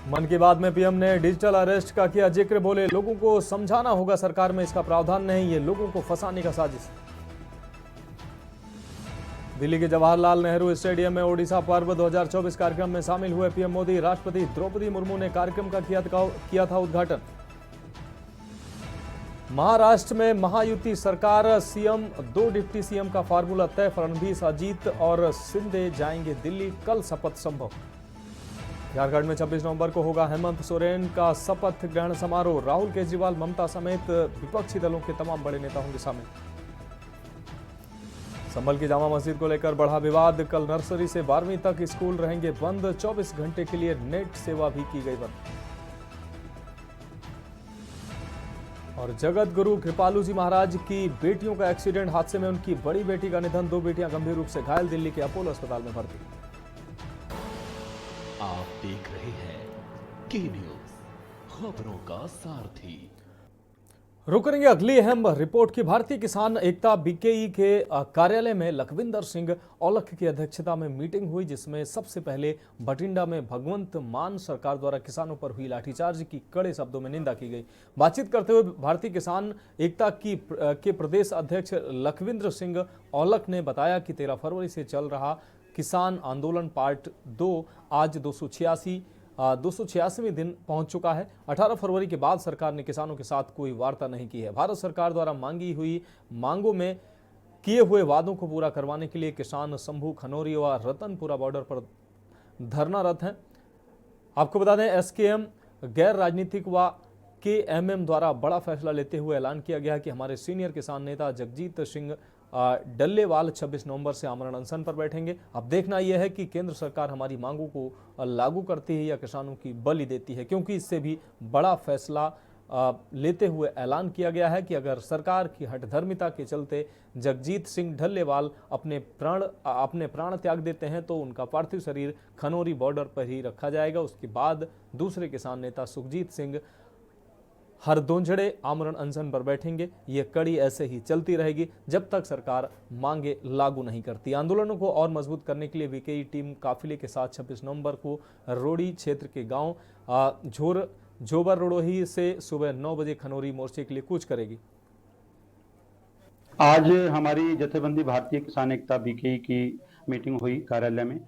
मन की बात में पीएम ने डिजिटल अरेस्ट का किया जिक्र, बोले लोगों को समझाना होगा सरकार में इसका प्रावधान नहीं, ये लोगों को फंसाने का साजिश। दिल्ली के जवाहरलाल नेहरू स्टेडियम में ओडिशा पर्व 2024 कार्यक्रम में शामिल हुए पीएम मोदी। राष्ट्रपति द्रौपदी मुर्मू ने कार्यक्रम का किया था उद्घाटन। महाराष्ट्र में महायुति सरकार, सीएम 2 डिप्टी सीएम का फार्मूला तय। फडणवीस, अजीत और शिंदे जाएंगे दिल्ली, कल शपथ संभव। झारखंड में 26 नवंबर को होगा हेमंत सोरेन का शपथ ग्रहण समारोह। राहुल, केजरीवाल, ममता समेत विपक्षी दलों के तमाम बड़े नेता होंगे शामिल। संभल की जामा मस्जिद को लेकर बढ़ा विवाद। कल नर्सरी से 12वीं तक स्कूल रहेंगे बंद। 24 घंटे के लिए नेट सेवा भी की गई बंद। और जगत गुरु कृपालू जी महाराज की बेटियों का एक्सीडेंट, हादसे में उनकी बड़ी बेटी का निधन, 2 बेटियां गंभीर रूप से घायल, दिल्ली के अपोलो अस्पताल में भर्ती। आप देख रहे हैं के न्यूज, खबरों का सारथी। रुक करेंगे अगली अहम रिपोर्ट की। भारतीय किसान एकता बीकेई के कार्यालय में लखविंदर सिंह औलख की अध्यक्षता में मीटिंग हुई, जिसमें सबसे पहले भटिंडा में भगवंत मान सरकार द्वारा किसानों पर हुई लाठीचार्ज की कड़े शब्दों में निंदा की गई। बातचीत करते हुए भारतीय किसान एकता के प्रदेश अध्यक्ष लखविंदर सिंह औलख ने बताया कि 13 फरवरी से चल रहा किसान आंदोलन पार्ट 2 आज 286वें दिन पहुंच चुका है। 18 फरवरी के बाद सरकार ने किसानों के साथ कोई वार्ता नहीं की है। भारत सरकार द्वारा मांगी हुई मांगों में किए हुए वादों को पूरा करवाने के लिए किसान शंभू, खनौरी व रतनपुरा बॉर्डर पर धरनारत हैं। आपको बता दें, एसकेएम गैर राजनीतिक व केएमएम द्वारा बड़ा फैसला लेते हुए ऐलान किया गया कि हमारे सीनियर किसान नेता जगजीत सिंह डल्लेवाल 26 नवंबर से आमरण अनशन पर बैठेंगे। अब देखना यह है कि केंद्र सरकार हमारी मांगों को लागू करती है या किसानों की बलि देती है, क्योंकि इससे भी बड़ा फैसला लेते हुए ऐलान किया गया है कि अगर सरकार की हठधर्मिता के चलते जगजीत सिंह डल्लेवाल अपने प्राण त्याग देते हैं तो उनका पार्थिव शरीर खनौरी बॉर्डर पर ही रखा जाएगा। उसके बाद दूसरे किसान नेता सुखजीत सिंह हरदोंजड़े आमरण अनशन पर बैठेंगे। ये कड़ी ऐसे ही चलती रहेगी जब तक सरकार मांगे लागू नहीं करती। आंदोलनों को और मजबूत करने के लिए बीकेई टीम काफिले के साथ 26 नवंबर को रोड़ी क्षेत्र के गांव झोबर रोडोही से सुबह 9 बजे खनौरी मोर्चे के लिए कूच करेगी। आज हमारी जथेबंदी भारतीय किसान एकता बीकेई की मीटिंग हुई कार्यालय में,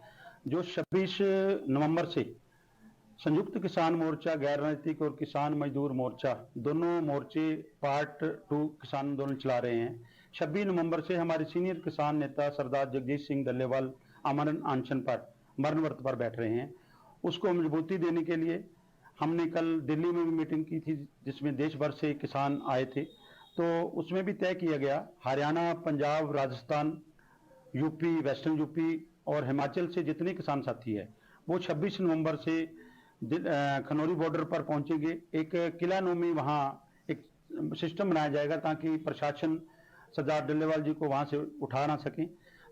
जो 26 नवंबर से संयुक्त किसान मोर्चा, गैर राजनीतिक और किसान मजदूर मोर्चा, दोनों मोर्चे पार्ट 2 किसान आंदोलन चला रहे हैं। 26 नवंबर से हमारे सीनियर किसान नेता सरदार जगजीत सिंह डल्लेवाल आमरण अनशन पर, मरण व्रत पर बैठ रहे हैं। उसको मजबूती देने के लिए हमने कल दिल्ली में भी मीटिंग की थी, जिसमें देश भर से किसान आए थे। तो उसमें भी तय किया गया, Haryana, Punjab, Rajasthan, UP, western UP और हिमाचल से जितने किसान साथी है वो 26 नवंबर से खनौरी बॉर्डर पर पहुंचेंगे। एक किला नोमी वहां एक सिस्टम बनाया जाएगा ताकि प्रशासन सरदार डल्लेवाल जी को वहां से उठा ना सके।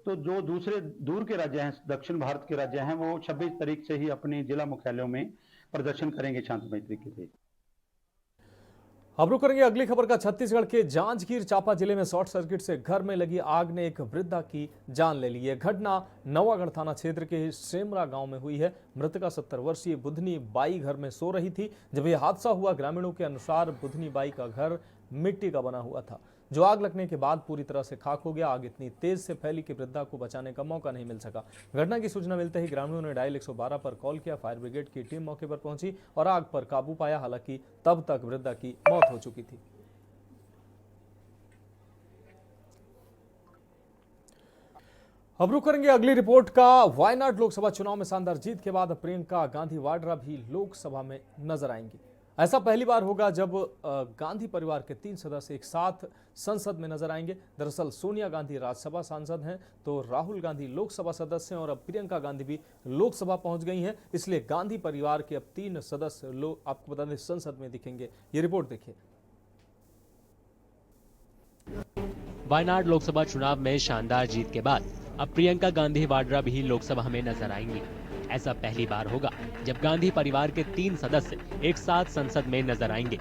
तो जो दूसरे दूर के राज्य हैं, दक्षिण भारत के राज्य हैं, वो 26 तारीख से ही अपने जिला मुख्यालयों में प्रदर्शन करेंगे शांतिमय तरीके से। अब रुक करेंगे अगली खबर का। छत्तीसगढ़ के जांजगीर चांपा जिले में शॉर्ट सर्किट से घर में लगी आग ने एक वृद्धा की जान ले ली। यह घटना नवागढ़ थाना क्षेत्र के सेमरा गांव में हुई है। मृतका 70 वर्षीय बुधनी बाई घर में सो रही थी जब यह हादसा हुआ। ग्रामीणों के अनुसार बुधनी बाई का घर मिट्टी का बना हुआ था, जो आग लगने के बाद पूरी तरह से खाक हो गया। आग इतनी तेज से फैली कि वृद्धा को बचाने का मौका नहीं मिल सका। घटना की सूचना मिलते ही ग्रामीणों ने डायल 112 पर कॉल किया। फायर ब्रिगेड की टीम मौके पर पहुंची और आग पर काबू पाया। हालांकि तब तक वृद्धा की मौत हो चुकी थी। अब रुक करेंगे अगली रिपोर्ट का। वायनाड लोकसभा चुनाव में शानदार जीत के बाद प्रियंका गांधी वाड्रा भी लोकसभा में नजर आएंगी। ऐसा पहली बार होगा जब गांधी परिवार के 3 सदस्य एक साथ संसद में नजर आएंगे। दरअसल सोनिया गांधी राज्यसभा सांसद हैं, तो राहुल गांधी लोकसभा सदस्य हैं और अब प्रियंका गांधी भी लोकसभा पहुंच गई हैं। इसलिए गांधी परिवार के अब 3 सदस्य लोग आपको बता दें संसद में दिखेंगे। ये रिपोर्ट देखिए। वायनाड लोकसभा चुनाव में शानदार जीत के बाद अब प्रियंका गांधी वाड्रा भी लोकसभा में नजर आएंगी। ऐसा पहली बार होगा जब गांधी परिवार के 3 सदस्य एक साथ संसद में नजर आएंगे।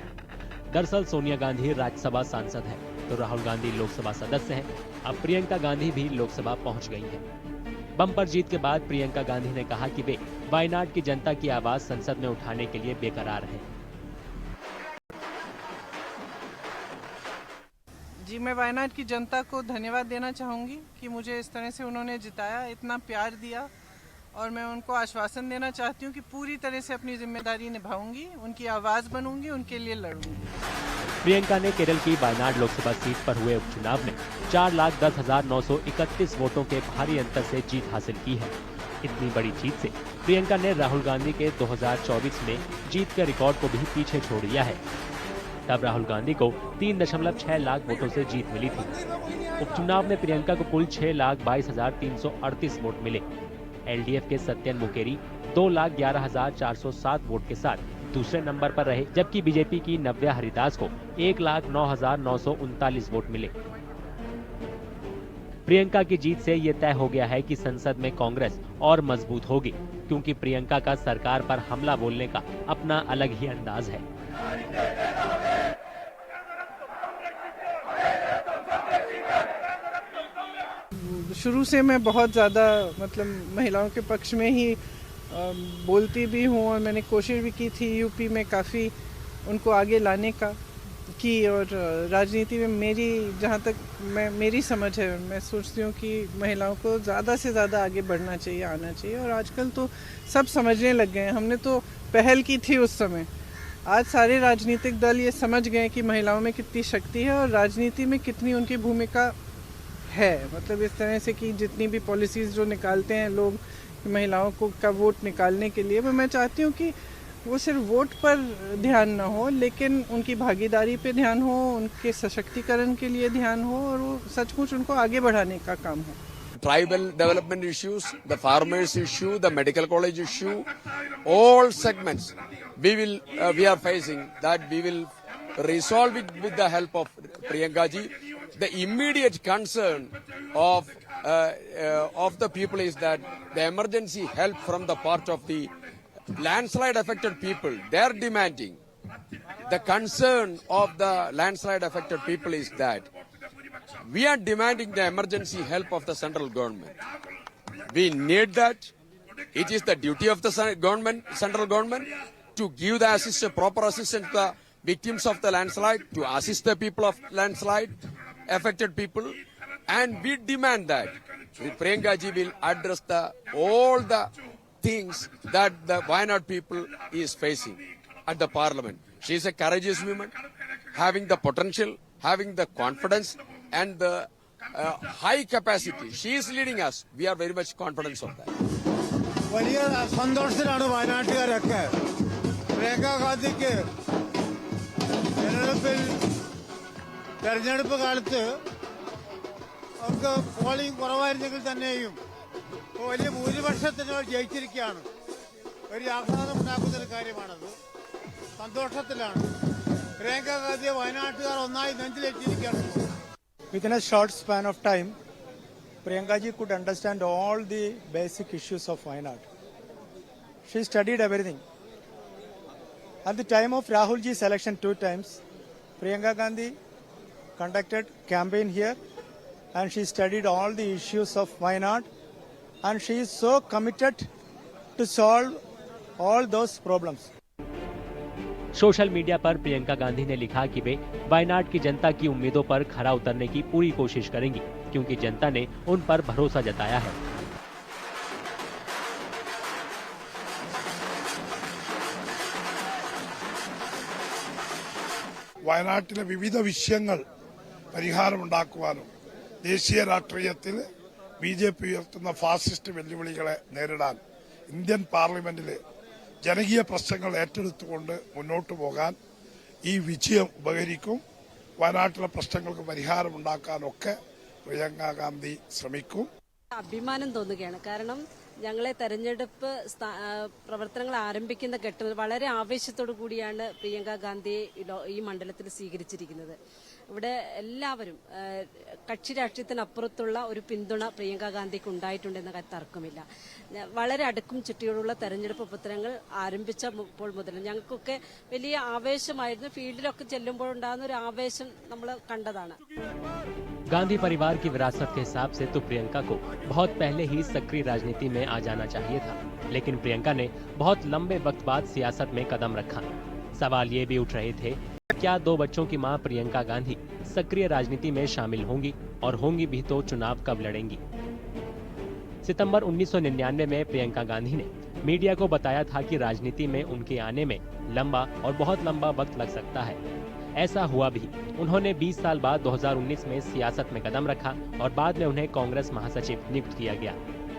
दरअसल सोनिया गांधी राज्यसभा सांसद है, तो राहुल गांधी लोकसभा सदस्य हैं। अब प्रियंका गांधी भी लोकसभा पहुंच गई हैं। बम्पर जीत के बाद प्रियंका गांधी ने कहा कि वे वायनाड की जनता की आवाज संसद में उठाने के लिए बेकरार है। जी, मैं वायनाड की जनता को धन्यवाद देना चाहूँगी कि मुझे इस तरह से उन्होंने जिताया, इतना प्यार दिया, और मैं उनको आश्वासन देना चाहती हूँ कि पूरी तरह से अपनी जिम्मेदारी निभाऊंगी, उनकी आवाज़ बनूंगी, उनके लिए लड़ूंगी। प्रियंका ने केरल की वायनाड लोकसभा सीट पर हुए उपचुनाव में 4,10,931 वोटों के भारी अंतर से जीत हासिल की है। इतनी बड़ी जीत से प्रियंका ने राहुल गांधी के 2024 में जीत के रिकॉर्ड को भी पीछे छोड़ दिया है। तब राहुल गांधी को 3.6 लाख वोटों से जीत मिली थी। उपचुनाव में प्रियंका को कुल 6,22,338 वोट मिले। एलडीएफ के सत्यन मुकेरी 2,11,407 वोट के साथ दूसरे नंबर पर रहे, जबकि बीजेपी की नव्या हरिदास को 1,09,939 वोट मिले। प्रियंका की जीत से ये तय हो गया है कि संसद में कांग्रेस और मजबूत होगी, क्योंकि प्रियंका का सरकार पर हमला बोलने का अपना अलग ही अंदाज है। शुरू से मैं बहुत ज़्यादा महिलाओं के पक्ष में ही बोलती भी हूँ, और मैंने कोशिश भी की थी यूपी में काफ़ी उनको आगे लाने का और राजनीति में जहाँ तक मेरी समझ है, मैं सोचती हूँ कि महिलाओं को ज़्यादा से ज़्यादा आगे बढ़ना चाहिए, आना चाहिए। और आजकल तो सब समझने लग गए हैं, हमने तो पहल की थी उस समय, आज सारे राजनीतिक दल ये समझ गए कि महिलाओं में कितनी शक्ति है और राजनीति में कितनी उनकी भूमिका है। इस तरह से कि जितनी भी पॉलिसीज़ जो निकालते हैं लोग महिलाओं को का वोट निकालने के लिए, मैं चाहती हूँ कि वो सिर्फ वोट पर ध्यान न हो, लेकिन उनकी भागीदारी पे ध्यान हो, उनके सशक्तिकरण के लिए ध्यान हो, और वो सचमुच उनको आगे बढ़ाने का काम हो। Tribal development issues, the farmers issue, the medical college issue, all segments we are facing that we will resolve it with the help of Priyanka ji. The immediate concern of the people is that the emergency help from the part of the landslide affected people, they are demanding. The concern of the landslide affected people is that we are demanding the emergency help of the central government. We need that. It is the duty of the central government to give the proper assistance to the victims of the landslide, to assist the people of landslide affected people, and we demand that Priyanka ji will address all the things that the Wayanad people is facing at the parliament. She is a courageous woman, having the potential, having the confidence and the high capacity. She is leading us. We are very much confident of that. വലിയ സന്തോഷത്തിലാണ് വയനാട്ടുകാരൊക്കെ പ്രിയങ്ക ഗാന്ധിക്ക് തെരഞ്ഞെടുപ്പ് കാലത്ത് അവർക്ക് polling കുറവായിരുന്നെങ്കിൽ തന്നെയും വലിയ ഭൂരിപക്ഷത്തിന് ജയിച്ചിരിക്കുകയാണ്. ഒരു ആഹ്ലാദം ഉണ്ടാക്കുന്ന ഒരു കാര്യമാണത്. സന്തോഷത്തിലാണ് പ്രിയങ്ക ഗാന്ധിയെ വയനാട്ടുകാർ ഒന്നായി നെഞ്ചിലേറ്റിരിക്കുകയാണ്. Within a short span of time, Priyanka ji could understand all the basic issues of Wayanad. She studied everything. At the time of Rahul ji's election 2 times, Priyanka Gandhi conducted campaign here and she studied all the issues of Wayanad, and she is so committed to solve all those problems. Social media पर प्रियंका गांधी ने लिखा कि वे वायनाड की जनता की उम्मीदों पर खरा उतरने की पूरी कोशिश करेंगी, क्योंकि जनता ने उन पर भरोसा जताया है। വയനാട്ടിലെ വിവിധ വിഷയങ്ങൾ പരിഹാരമുണ്ടാക്കുവാനും ദേശീയ രാഷ്ട്രീയത്തിൽ ബിജെപി ഉയർത്തുന്ന ഫാസിസ്റ്റ് വെല്ലുവിളികളെ നേരിടാൻ ഇന്ത്യൻ പാർലമെന്റിലെ ജനകീയ പ്രശ്നങ്ങൾ ഏറ്റെടുത്തുകൊണ്ട് മുന്നോട്ടു പോകാൻ ഈ വിജയം ഉപകരിക്കും. വയനാട്ടിലെ പ്രശ്നങ്ങൾക്ക് പരിഹാരമുണ്ടാക്കാനൊക്കെ പ്രിയങ്ക ഗാന്ധി ശ്രമിക്കും. അഭിമാനം തോന്നുകയാണ്. കാരണം ഞങ്ങളെ തെരഞ്ഞെടുപ്പ് പ്രവർത്തനങ്ങൾ ആരംഭിക്കുന്ന ഘട്ടത്തിൽ വളരെ ആവേശത്തോടു കൂടിയാണ് പ്രിയങ്ക ഗാന്ധിയെ ഈ മണ്ഡലത്തിൽ സ്വീകരിച്ചിരിക്കുന്നത്. ഇവിടെ എല്ലാവരും കക്ഷി രാഷ്ട്രീയത്തിനപ്പുറത്തുള്ള ഒരു പിന്തുണ പ്രിയങ്ക ഗാന്ധിക്ക് ഉണ്ടായിട്ടുണ്ടെന്ന കാര്യം തർക്കമില്ല. വളരെ അടുക്കും ചിട്ടയോടുള്ള തെരഞ്ഞെടുപ്പ് പ്രവർത്തനങ്ങൾ ആരംഭിച്ചപ്പോൾ മുതൽ ഞങ്ങൾക്കൊക്കെ വലിയ ആവേശമായിരുന്നു. ഫീൽഡിലൊക്കെ ചെല്ലുമ്പോൾ ഉണ്ടാകുന്ന ഒരു ആവേശം നമ്മൾ കണ്ടതാണ്. गांधी परिवार की विरासत के हिसाब से तो प्रियंका को बहुत पहले ही सक्रिय राजनीति में आ जाना चाहिए था। लेकिन प्रियंका ने बहुत लंबे वक्त बाद सियासत में कदम रखा। सवाल ये भी उठ रहे थे, क्या 2 बच्चों की मां प्रियंका गांधी सक्रिय राजनीति में शामिल होंगी, और होंगी भी तो चुनाव कब लड़ेंगी। सितंबर 1999 में प्रियंका गांधी ने मीडिया को बताया था कि राजनीति में उनके आने में लंबा और बहुत लंबा वक्त लग सकता है। ऐसा हुआ भी। उन्होंने 20 साल बाद 2019 में सियासत में कदम रखा और बाद में उन्हें कांग्रेस महासचिव नियुक्त किया गया।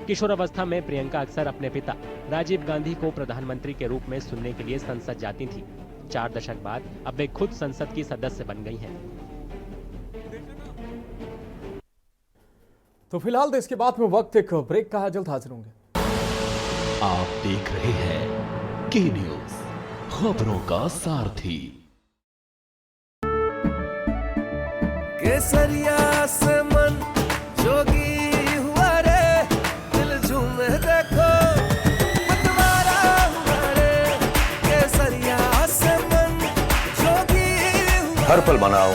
किशोरावस्था में प्रियंका अक्सर अपने पिता राजीव गांधी को प्रधानमंत्री के रूप में सुनने के लिए संसद जाती थी। 4 दशक बाद अब वे खुद संसद की सदस्य बन गई हैं। तो फिलहाल देश के बाद में वक्त एक ब्रेक का है, जल्द हाजिर होंगे। आप देख रहे हैं के न्यूज, खबरों का सारथी। केसरिया से मन जोगी हुआ रे, दिल झूमे देखो पतवारा हुआ रे। केसरिया से मन जोगी हुआ। हर पल मनाओ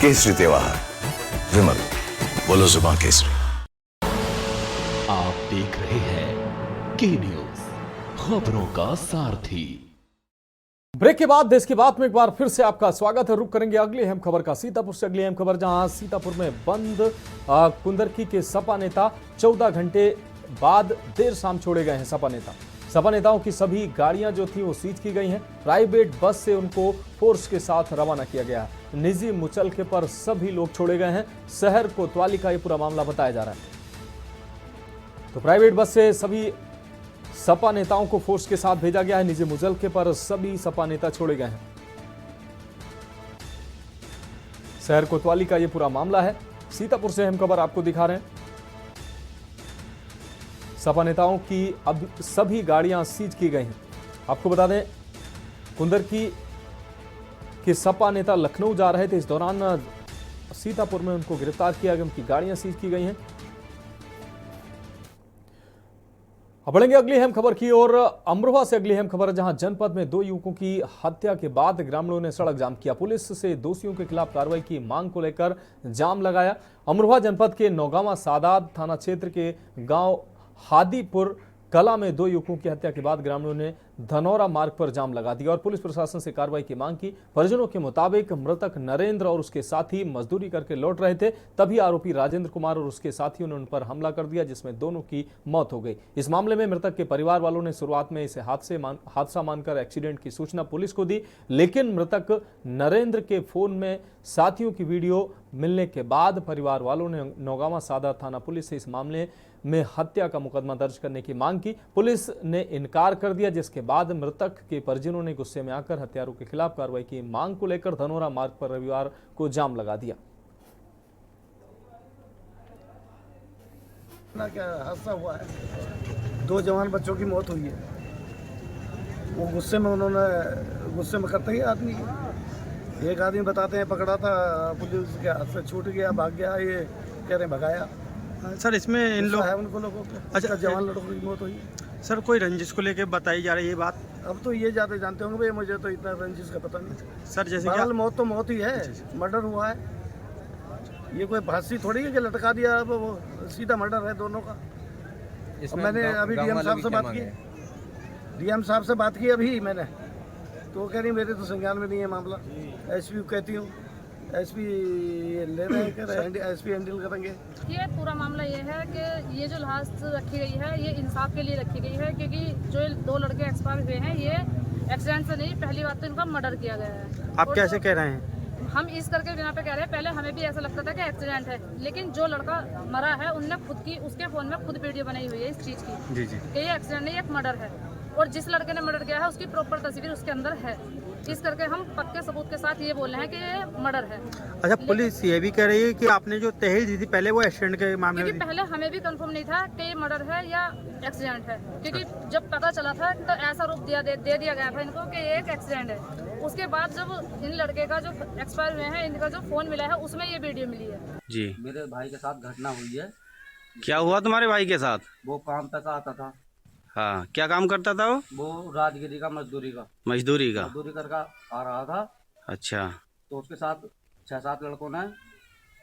केसरी त्योहार। विमल, बोलो जुबान केसरी। आप देख रहे हैं के न्यूज, खबरों का सारथी। ब्रेक के बाद देश की बात में एक बार फिर से आपका स्वागत है। रुक करेंगे अगली अहम खबर का सीतापुर से। अगली अहम खबर, जहां सीतापुर में बंद कुंदरकी के सपा नेता 14 घंटे बाद देर शाम छोड़े गए हैं। सपा नेताओं की सभी गाड़ियां जो थी वो सीज की गई हैं। प्राइवेट बस से उनको फोर्स के साथ रवाना किया गया है। निजी मुचलके पर सभी लोग छोड़े गए हैं। शहर कोतवाली का ये पूरा मामला बताया जा रहा है। तो प्राइवेट बस से सभी सपा नेताओं को फोर्स के साथ भेजा गया है। निजी मुचलके पर सभी सपा नेता छोड़े गए हैं। शहर कोतवाली का यह पूरा मामला है। सीतापुर से अहम खबर आपको दिखा रहे हैं। सपा नेताओं की अब सभी गाड़ियां सीज की गई हैं। आपको बता दें, कुंदरकी के सपा नेता लखनऊ जा रहे थे। इस दौरान सीतापुर में उनको गिरफ्तार किया गया, उनकी गाड़ियां सीज की गई हैं। अब बढ़ेंगे अगली अहम खबर की ओर। अमरोहा से अगली अहम खबर, जहां जनपद में 2 युवकों की हत्या के बाद ग्रामीणों ने सड़क जाम किया। पुलिस से दोषियों के खिलाफ कार्रवाई की मांग को लेकर जाम लगाया। अमरोहा जनपद के नौगांवा सादात थाना क्षेत्र के गांव हादीपुर कला में 2 युवकों की हत्या के बाद ग्रामीणों ने धनौरा मार्ग पर जाम लगा दिया और पुलिस प्रशासन से कार्रवाई की मांग की। परिजनों के मुताबिक मृतक नरेंद्र और उसके साथी मजदूरी करके लौट रहे थे, तभी आरोपी राजेंद्र कुमार और उसके साथियों ने उन पर हमला कर दिया, जिसमें दोनों की मौत हो गई। इस मामले में मृतक के परिवार वालों ने शुरुआत में इसे हादसा मानकर एक्सीडेंट की सूचना पुलिस को दी, लेकिन मृतक नरेंद्र के फोन में साथियों की वीडियो मिलने के बाद परिवार वालों ने नौगांवा सादात थाना पुलिस से इस मामले में हत्या का मुकदमा दर्ज करने की मांग की। पुलिस ने इनकार कर दिया, जिसके बाद मृतक के परिजनों ने गुस्से में आकर हत्यारों के खिलाफ कार्रवाई की मांग को लेकर धनौरा मार्ग पर रविवार को जाम लगा दिया। क्या हादसा हुआ है, 2 जवान बच्चों की मौत हुई है। वो गुस्से में करते ही आदमी, एक आदमी बताते हैं पकड़ा था, पुलिस के हाथ से छूट गया, भाग गया, ये कह रहे भगाया। सर इसमें इन लोग है उनको लोगों को, अच्छा जवान लड़कों की मौत हुई है। सर कोई रंजिश को लेके बताई जा रही है ये बात? अब तो ये ज़्यादा जानते होंगे भाई, मुझे तो इतना रंजिश का पता नहीं। सर जैसे क्या मौत तो मौत ही है, मर्डर हुआ है, ये कोई फांसी थोड़ी है कि लटका दिया। अब वो सीधा मर्डर है दोनों का। मैंने अभी डीएम साहब से बात की, अभी मैंने, तो वो कह रही मेरे तो संज्ञान में नहीं है मामला। एसपी कहती हूँ, एसपी ले रहे हैं, एसपी हैंडल करेंगे। ये पूरा मामला ये है कि ये जो लाश रखी गई है ये इंसाफ के लिए रखी गई है, क्योंकि जो 2 लड़के एक्सपायर हुए हैं ये एक्सीडेंट से नहीं, पहली बात तो इनका मर्डर किया गया है। आप कैसे कह रहे हैं? हम इस करके बिना पे कह रहे हैं, पहले हमें भी ऐसा लगता था कि एक्सीडेंट है, लेकिन जो लड़का मरा है उनने खुद की उसके फोन में खुद वीडियो बनाई हुई है इस चीज की जी कि ये एक्सीडेंट नहीं, एक मर्डर है, और जिस लड़के ने मर्डर किया है उसकी प्रॉपर तस्वीर उसके अंदर है। इस करके हम पक्के सबूत के साथ ये बोल रहे हैं कि ये मर्डर है। अच्छा, पुलिस ये भी कह रही है कि आपने जो तहरीर दी थी पहले वो एक्सीडेंट के मामले में, पहले हमें भी कंफर्म नहीं था कि ये मर्डर है या एक्सीडेंट है, क्योंकि जब पता चला था तो ऐसा रूप दे दिया गया था इनको कि ये एक एक्सीडेंट है। उसके बाद जब इन लड़के का जो एक्सपायर हुए हैं, इनका जो फोन मिला है उसमें ये वीडियो मिली है। जी, मेरे भाई के साथ घटना हुई है। क्या हुआ तुम्हारे भाई के साथ? वो काम तक आता था। हाँ, क्या काम करता था वो राजगिरी का मजदूरी करके आ रहा था। अच्छा, तो उसके साथ 6-7 लड़कों ने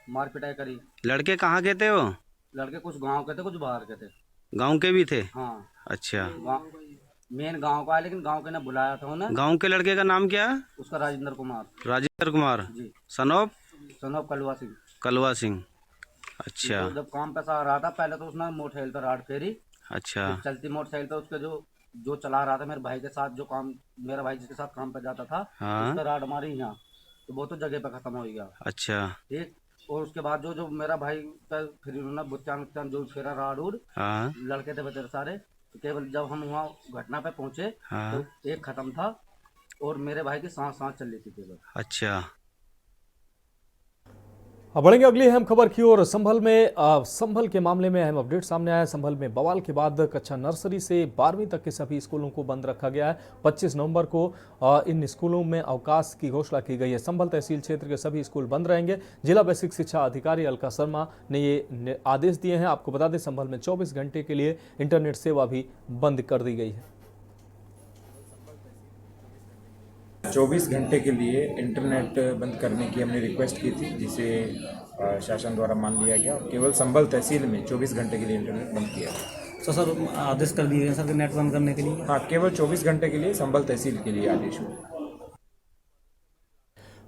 मार पिटाई करी। लड़के कहाँ के थे वो? लड़के कुछ गांव के थे, कुछ बाहर के थे। गांव के भी थे? हाँ। अच्छा। मेन गांव का है, लेकिन गांव के ने बुलाया था उन्हें। गांव के लड़के का नाम क्या है? उसका राजेंद्र कुमार। राजेंद्र कुमार जी। सनोप कलवा सिंह। कलवा सिंह। अच्छा। तो जब काम पे से आ रहा था, पहले तो उसने मोटरसाइकिल पर राड फेरी। अच्छा। चलती मोटरसाइकिल पे उसके जो चला रहा था मेरे भाई के साथ, जो काम मेरा भाई जिसके साथ काम पे जाता था, हाँ। उस पे राड मारी यहाँ, तो वो तो जगह पे खत्म हो गया। अच्छा। ठीक। और उसके बाद जो मेरा भाई का फिर उन्होंने बुच्चान जो फेरा राड उड़, हाँ। लड़के थे बेचारे सारे। तो केवल जब हम वहाँ घटना पे पहुंचे, हाँ। तो एक खत्म था और मेरे भाई की सांस चल रही थी केवल। अच्छा। अब बढ़ेंगे अगली अहम खबर की ओर। संभल के मामले में अहम अपडेट सामने आया है। संभल में बवाल के बाद कक्षा नर्सरी से 12वीं तक के सभी स्कूलों को बंद रखा गया है। 25 नवंबर को इन स्कूलों में अवकाश की घोषणा की गई है। संभल तहसील क्षेत्र के सभी स्कूल बंद रहेंगे। जिला बेसिक शिक्षा अधिकारी अलका शर्मा ने ये आदेश दिए हैं। आपको बता दें, संभल में 24 घंटे के लिए इंटरनेट सेवा भी बंद कर दी गई है। 24 घंटे के लिए इंटरनेट बंद करने की हमने रिक्वेस्ट की थी, जिसे शासन द्वारा मान लिया गया। केवल संभल तहसील में 24 घंटे के लिए इंटरनेट बंद किया गया। तो सर आदेश कर दिए हैं सर नेट बंद करने के लिए? हाँ, केवल 24 घंटे के लिए संभल तहसील के लिए आदेश हुआ।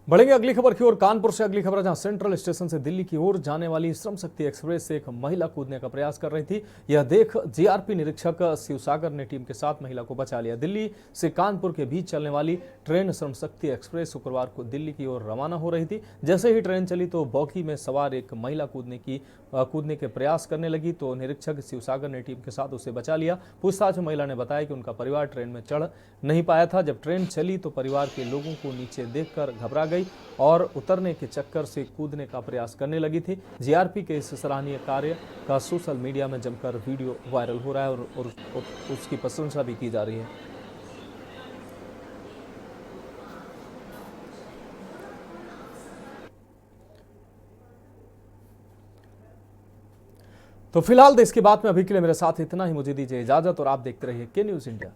बढ़ेंगे अगली खबर की ओर। कानपुर से अगली खबर, जहां सेंट्रल स्टेशन से दिल्ली की ओर जाने वाली श्रम शक्ति एक्सप्रेस से एक महिला कूदने का प्रयास कर रही थी। यह देख जीआरपी निरीक्षक शिवसागर ने टीम के साथ महिला को बचा लिया। दिल्ली से कानपुर के बीच चलने वाली ट्रेन श्रम शक्ति एक्सप्रेस शुक्रवार को दिल्ली की ओर रवाना हो रही थी। जैसे ही ट्रेन चली तो बॉगी में सवार एक महिला कूदने के प्रयास करने लगी, तो निरीक्षक शिवसागर ने टीम के साथ उसे बचा लिया। पूछताछ में महिला ने बताया कि उनका परिवार ट्रेन में चढ़ नहीं पाया था। जब ट्रेन चली तो परिवार के लोगों को नीचे देखकर घबरा गई और उतरने के चक्कर से कूदने का प्रयास करने लगी थी। जीआरपी के इस सराहनीय कार्य का सोशल मीडिया में जमकर वीडियो वायरल हो रहा है और उसकी प्रशंसा भी की जा रही है। तो फिलहाल देश की बात में अभी के लिए मेरे साथ इतना ही। मुझे दीजिए इजाजत और आप देखते रहिए के न्यूज़ इंडिया।